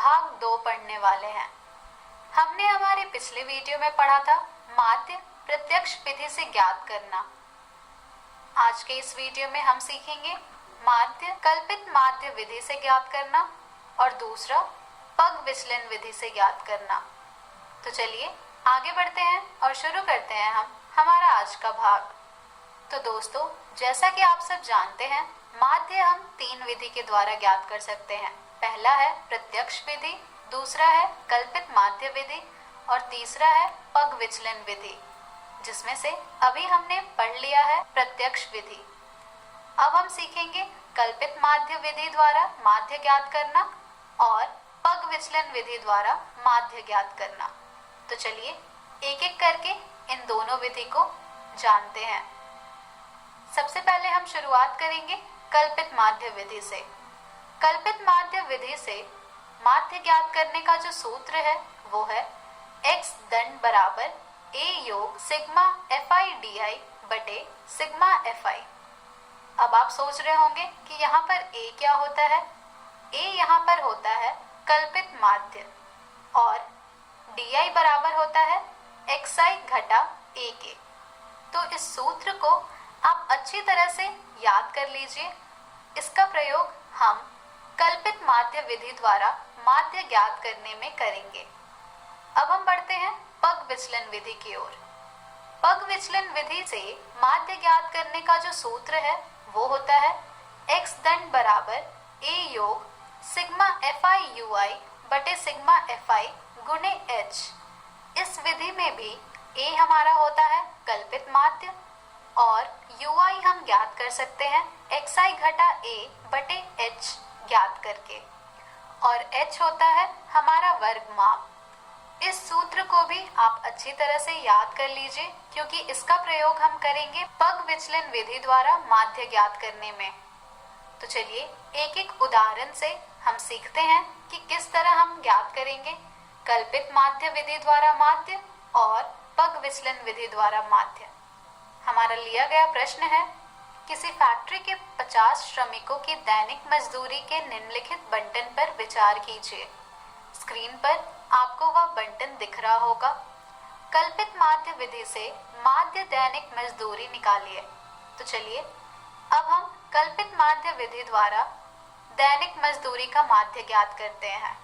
भाग 2 पढ़ने वाले हैं। हमने हमारे पिछले वीडियो में पढ़ा था माध्य प्रत्यक्ष विधि से ज्ञात करना। आज के इस वीडियो में हम सीखेंगे माध्य कल्पित माध्य विधि से ज्ञात करना और दूसरा पग विचलन विधि से ज्ञात करना। तो चलिए आगे बढ़ते हैं और शुरू करते हैं हम हमारा आज का भाग। तो दोस्तों, जैसा कि आप सब जानते हैं, माध्य हम 3 विधि के द्वारा ज्ञात कर सकते हैं। पहला है प्रत्यक्ष विधि, दूसरा है कल्पित माध्य विधि और तीसरा है पग विचलन विधि, जिसमें से अभी हमने पढ़ लिया है प्रत्यक्ष विधि। अब हम सीखेंगे कल्पित माध्य विधि द्वारा माध्य ज्ञात करना और पग विचलन विधि द्वारा माध्य ज्ञात करना। तो चलिए एक एक करके इन दोनों विधि को जानते हैं। सबसे पहले हम शुरुआत करेंगे कल्पित माध्य विधि से। कल्पित माध्य विधि से माध्य ज्ञात करने का जो सूत्र है वो है x दंड बराबर a योग सिग्मा FI/DI बटे सिग्मा FI। अब आप सोच रहे होंगे कि यहाँ पर a क्या होता है। a यहाँ पर होता है कल्पित माध्य और DI बराबर होता है xi घटा a के। तो इस सूत्र को आप अच्छी तरह से याद कर लीजिए। इसका प्रयोग हम कल्पित माध्य विधि द्वारा माध्य ज्ञात करने में करेंगे। अब हम बढ़ते हैं पग विचलन विधि की ओर। पग विचलन विधि से माध्य ज्ञात करने का जो सूत्र है वो होता है x दंड बराबर a योग सिग्मा FI/UI बटे सिग्मा FI गुणे h। इस विधि में भी a हमारा होता है कल्पित माध्य और UI हम ज्ञात कर सकते हैं xi घटा a बटे h ज्ञात करके, और h होता है हमारा वर्ग माप। इस सूत्र को भी आप अच्छी तरह से याद कर लीजिए, क्योंकि इसका प्रयोग हम करेंगे पग विचलन विधि द्वारा माध्य ज्ञात करने में। तो चलिए एक एक उदाहरण से हम सीखते हैं कि किस तरह हम ज्ञात करेंगे कल्पित माध्य विधि द्वारा माध्य और पग विचलन विधि द्वारा माध्य। हमारा लिया गया प्रश्न है, किसी फैक्ट्री के 50 श्रमिकों की दैनिक मजदूरी के निम्नलिखित बंटन पर विचार कीजिए। स्क्रीन पर आपको वह बंटन दिख रहा होगा। कल्पित माध्य विधि से माध्य दैनिक मजदूरी निकालिए। तो चलिए अब हम कल्पित माध्य विधि द्वारा दैनिक मजदूरी का माध्य ज्ञात करते हैं।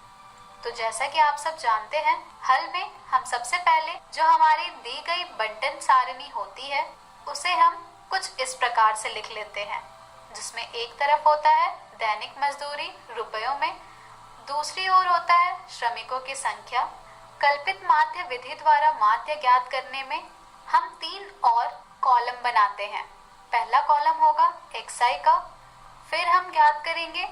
तो जैसा कि आप सब जानते हैं, हल में हम सबसे पहले जो हमारी दी गई बंटन सारणी होती है उसे हम कुछ इस प्रकार से लिख लेते हैं, जिसमें एक तरफ होता है दैनिक मजदूरी रुपयों में, दूसरी ओर होता है श्रमिकों की संख्या। कल्पित माध्य विधि द्वारा माध्य ज्ञात करने में हम 3 और कॉलम बनाते हैं। पहला कॉलम होगा xi का, फिर हम ज्ञात करेंगे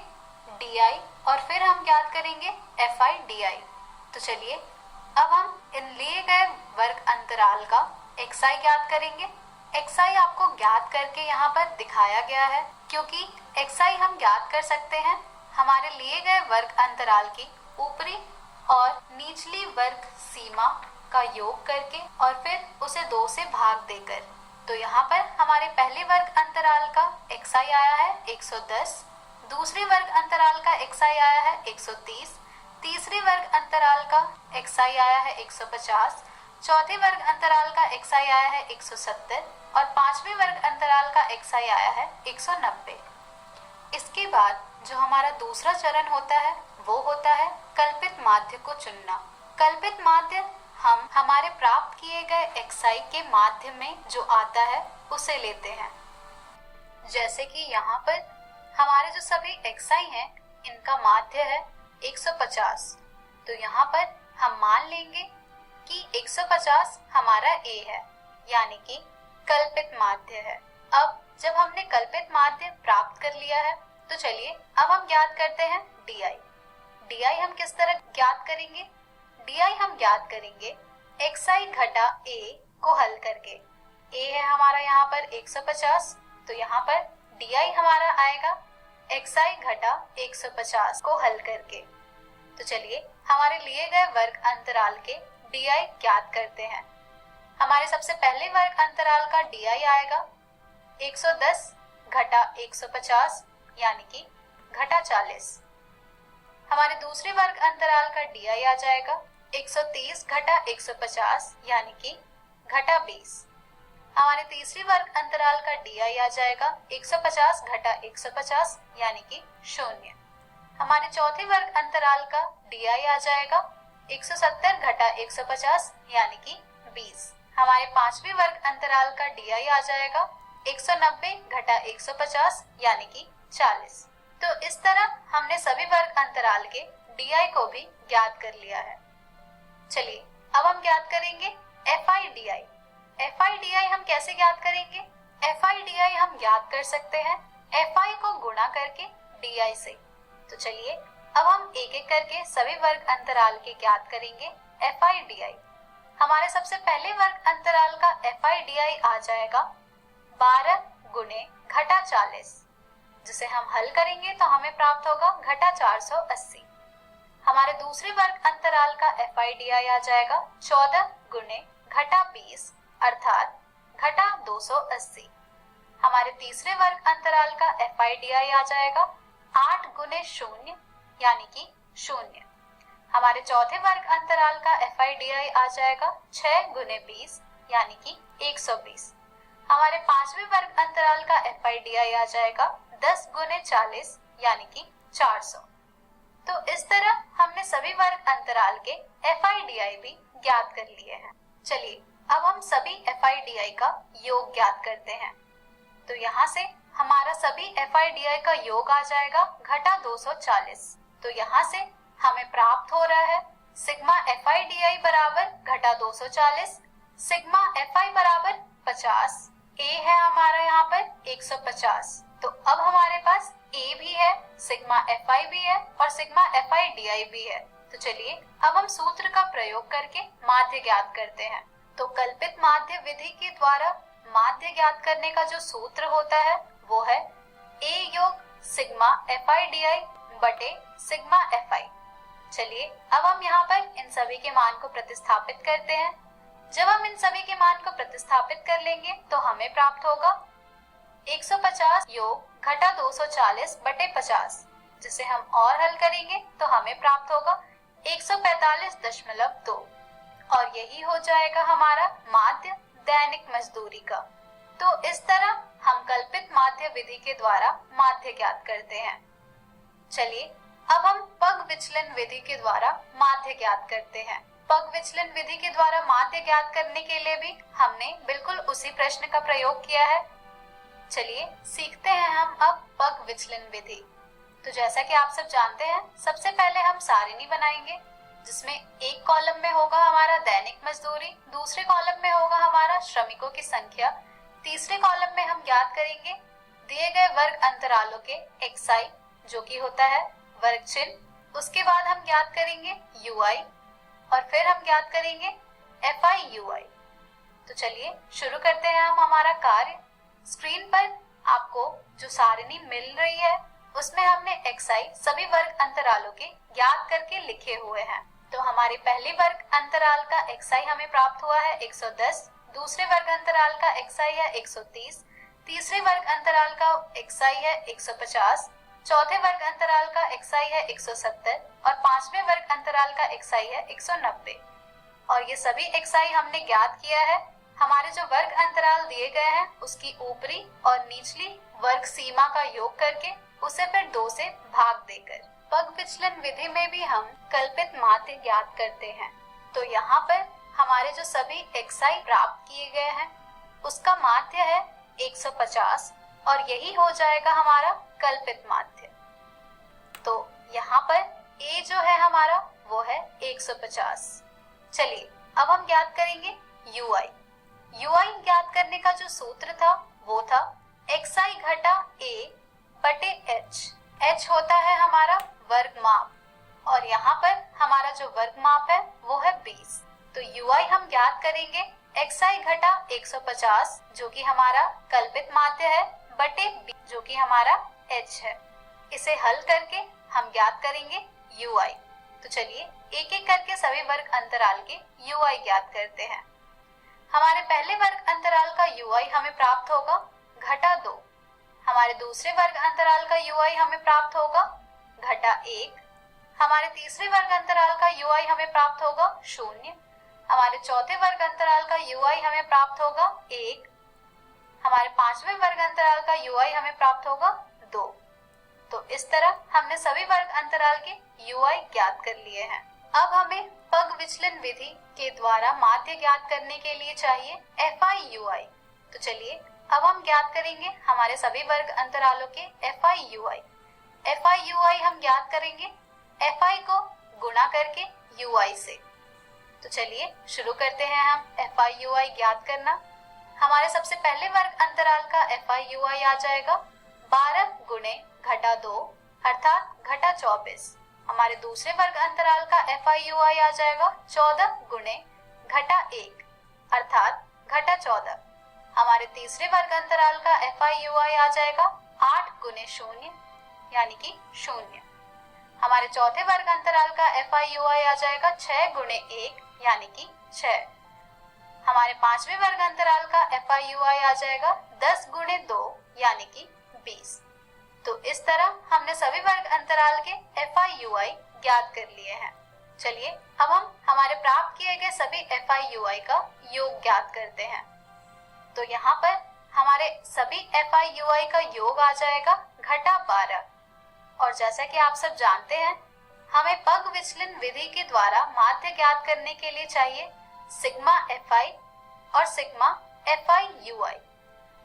DI और फिर हम ज्ञात करेंगे FI/DI। तो चलिए अब हम इन लिए गए वर्ग अंतराल का xi ज्ञात करेंगे। xi आपको ज्ञात करके यहाँ पर दिखाया गया है, क्योंकि xi हम ज्ञात कर सकते हैं हमारे लिए गए वर्ग अंतराल की ऊपरी और निचली वर्ग सीमा का योग करके और फिर उसे 2 से भाग देकर। तो यहाँ पर हमारे पहले वर्ग अंतराल का xi आया है 110, दूसरे वर्ग अंतराल का xi आया है 130, तीसरे वर्ग अंतराल का xi आया है 150, चौथे वर्ग अंतराल का xi आया है 170 और पांचवें वर्ग अंतराल का xi आया है 190। इसके बाद जो हमारा दूसरा चरण होता है वो होता है कल्पित माध्य को चुनना। कल्पित माध्य हम हमारे प्राप्त किए गए xi के माध्य में जो आता है उसे लेते हैं। जैसे कि यहाँ पर हमारे जो सभी xi हैं इनका माध्य है 150। तो यहाँ पर हम मान लेंगे कि 150 हमारा a है, यानी कि कल्पित माध्य है। अब जब हमने कल्पित माध्य प्राप्त कर लिया है तो चलिए अब हम ज्ञात करते हैं DI। DI हम किस तरह ज्ञात करेंगे? DI हम ज्ञात करेंगे xi घटा a को हल करके। a है हमारा यहाँ पर 150, तो यहाँ पर DI हमारा आएगा xi घटा 150 को हल करके। तो चलिए हमारे लिए गए वर्ग अंतराल के DI ज्ञात करते हैं। हमारे सबसे पहले वर्ग अंतराल का DI आएगा 110 घटा 150 यानी कि घटा 40। हमारे दूसरे वर्ग अंतराल का DI आ जाएगा 130 घटा 150 यानी कि घटा 20। हमारे तीसरी वर्ग अंतराल का DI आ जाएगा 150 घटा 150 यानी कि 0। हमारे चौथे वर्ग अंतराल का DI आ जाएगा 170 घटा 150 यानी कि 20। हमारे पांचवें वर्ग अंतराल का DI आ जाएगा 190 घटा 150 यानी कि 40। तो इस तरह हमने सभी वर्ग अंतराल के DI को भी ज्ञात कर लिया है। चलिए अब हम ज्ञात करेंगे FI/DI। FI/DI हम कैसे ज्ञात करेंगे? FI/DI हम ज्ञात कर सकते हैं FI को गुणा करके DI से। तो चलिए अब हम एक एक करके सभी वर्ग अंतराल के ज्ञात करेंगे FI/DI। हमारे सबसे पहले वर्ग अंतराल का FI/DI आ जाएगा 12 गुणे घटा 40, जिसे हम हल करेंगे तो हमें प्राप्त होगा घटा 480। हमारे दूसरे वर्ग अंतराल का FI/DI आ जाएगा 14 गुणे घटा 20 अर्थात घटा 280। हमारे तीसरे वर्ग अंतराल का FI/DI आ जाएगा 8 गुणे 0 यानी कि 0। हमारे चौथे वर्ग अंतराल का FI/DI आ जाएगा 6 गुणे 20 यानी कि 120। हमारे पांचवें वर्ग अंतराल का FI/DI आ जाएगा 10 गुणे 40 यानी कि 400। तो इस तरह हमने सभी वर्ग अंतराल के FI/DI भी ज्ञात कर लिए हैं। चलिए अब हम सभी FI/DI का योग ज्ञात करते हैं। तो यहाँ से हमारा सभी FI/DI का योग आ जाएगा घटा 240। तो यहाँ से हमें प्राप्त हो रहा है सिग्मा FI/DI बराबर घटा 240, सिग्मा FI बराबर 50, A है हमारा यहाँ पर 150। तो अब हमारे पास A भी है, सिग्मा FI भी है और सिग्मा FI/DI भी है। तो चलिए अब हम सूत्र का प्रयोग करके माध्य ज्ञात करते हैं। तो कल्पित माध्य विधि के द्वारा माध्य ज्ञात करने का जो सूत्र होता है वो है A योग सिग्मा FI/DI बटे सिग्मा FI। चलिए अब हम यहाँ पर इन सभी के मान को प्रतिस्थापित करते हैं। जब हम इन सभी के मान को प्रतिस्थापित कर लेंगे तो हमें प्राप्त होगा 150 योग घटा 240 बटे 50, जिसे हम और हल करेंगे तो हमें प्राप्त होगा 145.2 और यही हो जाएगा हमारा माध्य दैनिक मजदूरी का। तो इस तरह हम कल्पित माध्य विधि के द्वारा माध्य ज्ञात करते हैं। चलिए अब हम पग विचलन विधि के द्वारा माध्य ज्ञात करते हैं। पग विचलन विधि के द्वारा माध्य ज्ञात करने के लिए भी हमने बिल्कुल उसी प्रश्न का प्रयोग किया है। चलिए सीखते हैं हम अब पग विचलन विधि। तो जैसा कि आप सब जानते हैं, सबसे पहले हम सारिणी बनाएंगे जिसमें एक कॉलम में होगा हमारा दैनिक मजदूरी, दूसरे कॉलम में होगा हमारा श्रमिकों की संख्या, तीसरे कॉलम में हम ज्ञात करेंगे दिए गए वर्ग अंतरालों के XI जो कि होता है वर्ग चिन्ह। उसके बाद हम ज्ञात करेंगे UI और फिर हम ज्ञात करेंगे FI/UI। तो चलिए शुरू करते हैं हम हमारा कार्य। स्क्रीन पर आपको जो सारिणी मिल रही है उसमें हमने XI सभी वर्ग अंतरालों के ज्ञात करके लिखे हुए हैं। तो हमारे पहले वर्ग अंतराल का XI हमें प्राप्त हुआ है 110, दूसरे वर्ग अंतराल का XI है 130, तीसरे वर्ग अंतराल का XI है 150, चौथे वर्ग अंतराल का XI है 170 और पांचवें वर्ग अंतराल का XI है 190। और ये सभी XI हमने ज्ञात किया है हमारे जो वर्ग अंतराल दिए गए हैं उसकी ऊपरी और निचली वर्ग सीमा का योग करके उसे फिर 2 से भाग देकर। पग विचलन विधि में भी हम कल्पित माध्य ज्ञात करते हैं। तो यहाँ पर हमारे जो सभी XI प्राप्त किए गए हैं उसका माध्य है 150 और यही हो जाएगा हमारा कल्पित माध्य। तो यहाँ पर A जो है हमारा वो है 150। चलिए अब हम ज्ञात करेंगे UI। UI ज्ञात करने का जो सूत्र था वो था XI घटा A बटे H। H होता है हमारा वर्ग माप और यहाँ पर हमारा जो वर्ग माप है वो है 20। तो UI हम ज्ञात करेंगे XI घटा 150 जो कि हमारा कल्पित माध्य है बटे B जो कि हमारा H है। इसे हल करके हम ज्ञात करेंगे UI। तो चलिए एक एक करके सभी वर्ग अंतराल के UI ज्ञात करते हैं। हमारे पहले वर्ग अंतराल का UI हमें प्राप्त होगा घटा 2, हमारे दूसरे वर्ग अंतराल का UI हमें प्राप्त होगा घटा 1, हमारे तीसरे वर्ग अंतराल का ui हमें प्राप्त होगा 0। हमारे चौथे वर्ग अंतराल का ui हमें प्राप्त होगा 1। हमारे पांचवें वर्ग अंतराल का ui हमें प्राप्त होगा 2। तो इस तरह हमने सभी वर्ग अंतराल के ui ज्ञात कर लिए हैं। अब हमें पग विचलन विधि के द्वारा माध्य ज्ञात करने के लिए चाहिए FI/UI। तो चलिए अब हम ज्ञात करेंगे हमारे सभी वर्ग अंतरालों के FI/UI। FI/UI हम ज्ञात करेंगे FI को गुणा करके UI से। तो चलिए शुरू करते हैं हम FI/UI ज्ञात करना। हमारे सबसे पहले वर्ग अंतराल का FI/UI आ जाएगा 12 गुणे घटा 2 अर्थात घटा 24। हमारे दूसरे वर्ग अंतराल का FI/UI आ जाएगा 14 गुणे घटा 1 अर्थात घटा 14। हमारे तीसरे वर्ग अंतराल का FI/UI आ जाएगा 8 गुणे 0 यानी कि 0। हमारे चौथे वर्ग अंतराल का FI/UI आ जाएगा 6 गुणे 1 यानी कि 6। हमारे पांचवें वर्ग अंतराल का FI/UI आ जाएगा 10 गुणे 2 यानी कि 20। तो इस तरह हमने सभी वर्ग अंतराल के FI/UI ज्ञात कर लिए हैं। चलिए अब हम हमारे प्राप्त किए गए सभी FI/UI का योग ज्ञात करते हैं। तो यहाँ पर हमारे सभी FI/UI का योग आ जाएगा घटा 12। और जैसा कि आप सब जानते हैं हमें पग विचलन विधि के द्वारा माध्य ज्ञात करने के लिए चाहिए सिग्मा FI और सिग्मा FI/UI।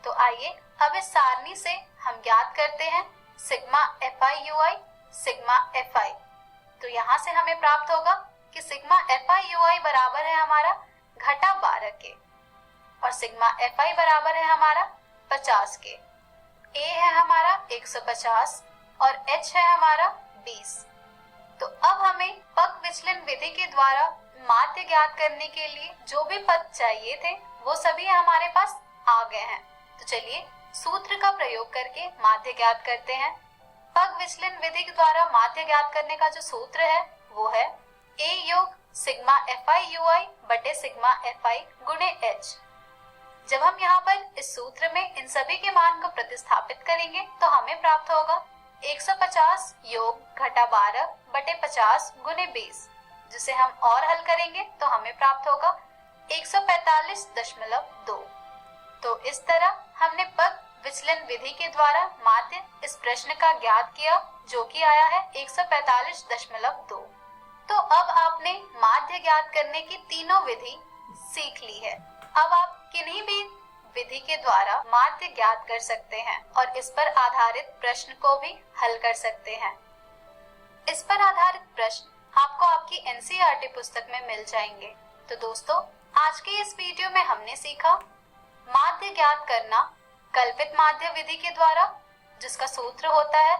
तो आइए अब इस सारणी से हम ज्ञात करते हैं सिग्मा FI/UI सिग्मा FI। तो यहाँ से हमें प्राप्त होगा कि सिग्मा FI/UI बराबर है हमारा घटा 12 के और सिग्मा FI बराबर है हमारा 50 के। A है हमारा 150 और H है हमारा 20। तो अब हमें पग विचलन विधि के द्वारा माध्य ज्ञात करने के लिए जो भी पद चाहिए थे वो सभी हमारे पास आ गए हैं। तो चलिए सूत्र का प्रयोग करके माध्य ज्ञात करते हैं। पग विचलन विधि के द्वारा माध्य ज्ञात करने का जो सूत्र है वो है A योग सिग्मा FI/UI बटे सिग्मा FI गुणे H। जब हम यहाँ पर इस सूत्र में इन सभी के मान को प्रतिस्थापित करेंगे तो हमें प्राप्त होगा 150 योग घटा 12 बटे 50 गुणे 20, जिसे हम और हल करेंगे तो हमें प्राप्त होगा 145.2। तो इस तरह हमने पग विचलन विधि के द्वारा माध्य इस प्रश्न का ज्ञात किया जो कि आया है 145.2। तो अब आपने माध्य ज्ञात करने की तीनों विधि सीख ली है। अब आप किन्हीं भी विधि के द्वारा माध्य ज्ञात कर सकते हैं और इस पर आधारित प्रश्न को भी हल कर सकते हैं। इस पर आधारित प्रश्न आपको आपकी NCERT पुस्तक में मिल जाएंगे। तो दोस्तों आज के इस वीडियो में हमने सीखा माध्य ज्ञात करना कल्पित माध्य विधि के द्वारा, जिसका सूत्र होता है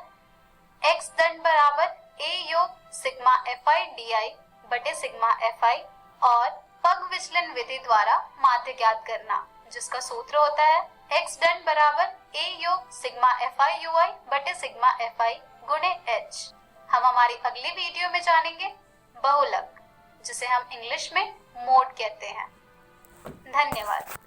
x दंड बराबर A योग सिग्मा FI/DI बटे सिग्मा FI, और पग विचलन विधि द्वारा माध्य ज्ञात करना, जिसका सूत्र होता है x दंड बराबर A योग सिग्मा FI/UI बटे सिग्मा FI गुणे H। हम हमारी अगली वीडियो में जानेंगे बहुलक, जिसे हम इंग्लिश में मोड कहते हैं। धन्यवाद।